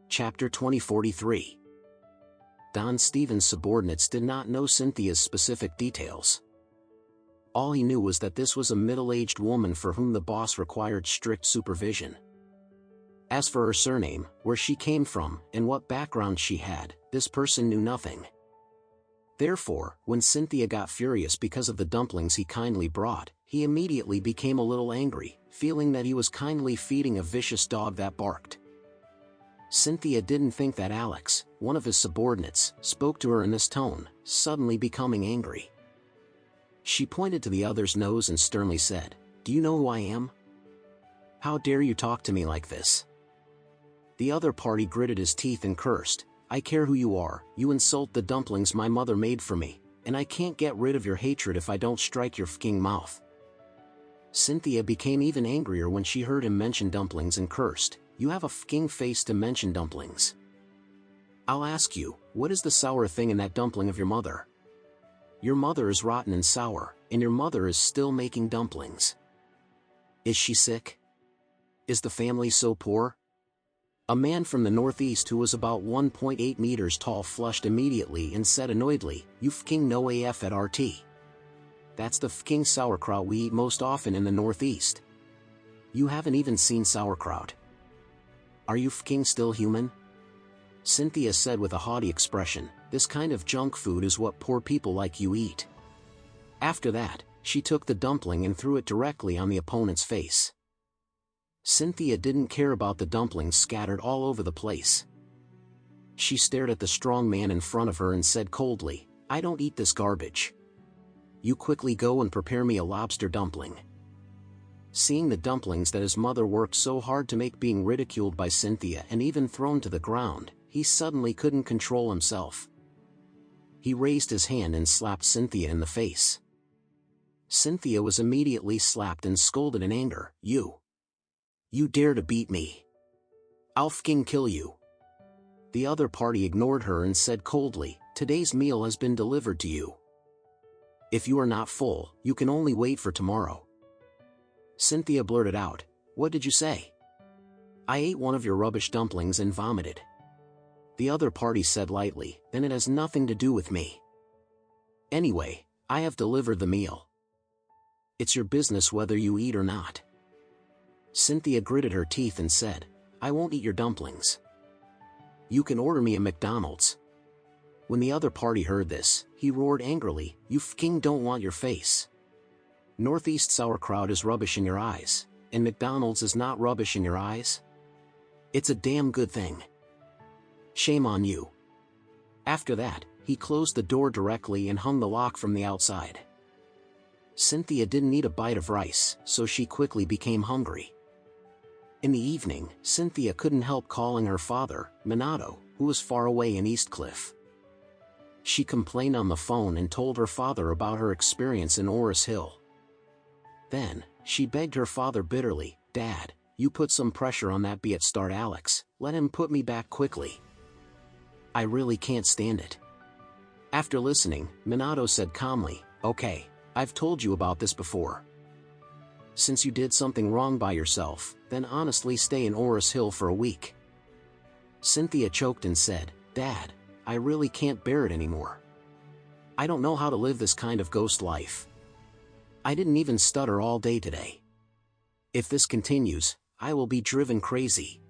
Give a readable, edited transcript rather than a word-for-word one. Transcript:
Chapter 2043. Don Stevens' subordinates did not know Cynthia's specific details. All he knew was that this was a middle-aged woman for whom the boss required strict supervision. As for her surname, where she came from, and what background she had, this person knew nothing. Therefore, when Cynthia got furious because of the dumplings he kindly brought, he immediately became a little angry, feeling that he was kindly feeding a vicious dog that barked. Cynthia didn't think that Alex, one of his subordinates, spoke to her in this tone, suddenly becoming angry. She pointed to the other's nose and sternly said, "Do you know who I am? How dare you talk to me like this?" The other party gritted his teeth and cursed, "I care who you are, you insult the dumplings my mother made for me, and I can't get rid of your hatred if I don't strike your fking mouth." Cynthia became even angrier when she heard him mention dumplings and cursed, "You have a fking face to mention dumplings. I'll ask you, what is the sour thing in that dumpling of your mother? Your mother is rotten and sour, and your mother is still making dumplings. Is she sick? Is the family so poor?" A man from the northeast who was about 1.8 meters tall flushed immediately and said annoyedly, "You fking know AF at RT. That's the fking sauerkraut we eat most often in the northeast. You haven't even seen sauerkraut. Are you fking still human?" Cynthia said with a haughty expression, "This kind of junk food is what poor people like you eat." After that, she took the dumpling and threw it directly on the opponent's face. Cynthia didn't care about the dumplings scattered all over the place. She stared at the strong man in front of her and said coldly, "I don't eat this garbage. You quickly go and prepare me a lobster dumpling." Seeing the dumplings that his mother worked so hard to make being ridiculed by Cynthia and even thrown to the ground, he suddenly couldn't control himself. He raised his hand and slapped Cynthia in the face. Cynthia was immediately slapped and scolded in anger, You dare to beat me? I'll fking kill you." The other party ignored her and said coldly, "Today's meal has been delivered to you. If you are not full, you can only wait for tomorrow." Cynthia blurted out, "What did you say?" "I ate one of your rubbish dumplings and vomited." The other party said lightly, "Then it has nothing to do with me. Anyway, I have delivered the meal. It's your business whether you eat or not." Cynthia gritted her teeth and said, "I won't eat your dumplings. You can order me a McDonald's." When the other party heard this, he roared angrily, "You fking don't want your face. Northeast sauerkraut is rubbish in your eyes, and McDonald's is not rubbish in your eyes? It's a damn good thing. Shame on you." After that, he closed the door directly and hung the lock from the outside. Cynthia didn't eat a bite of rice, so she quickly became hungry. In the evening, Cynthia couldn't help calling her father, Minato, who was far away in East Cliff. She complained on the phone and told her father about her experience in Oris Hill. Then, she begged her father bitterly, "Dad, you put some pressure on that start Alex, let him put me back quickly. I really can't stand it." After listening, Minato said calmly, "Okay, I've told you about this before. Since you did something wrong by yourself, then honestly stay in Oris Hill for a week." Cynthia choked and said, "Dad, I really can't bear it anymore. I don't know how to live this kind of ghost life. I didn't even stutter all day today. If this continues, I will be driven crazy."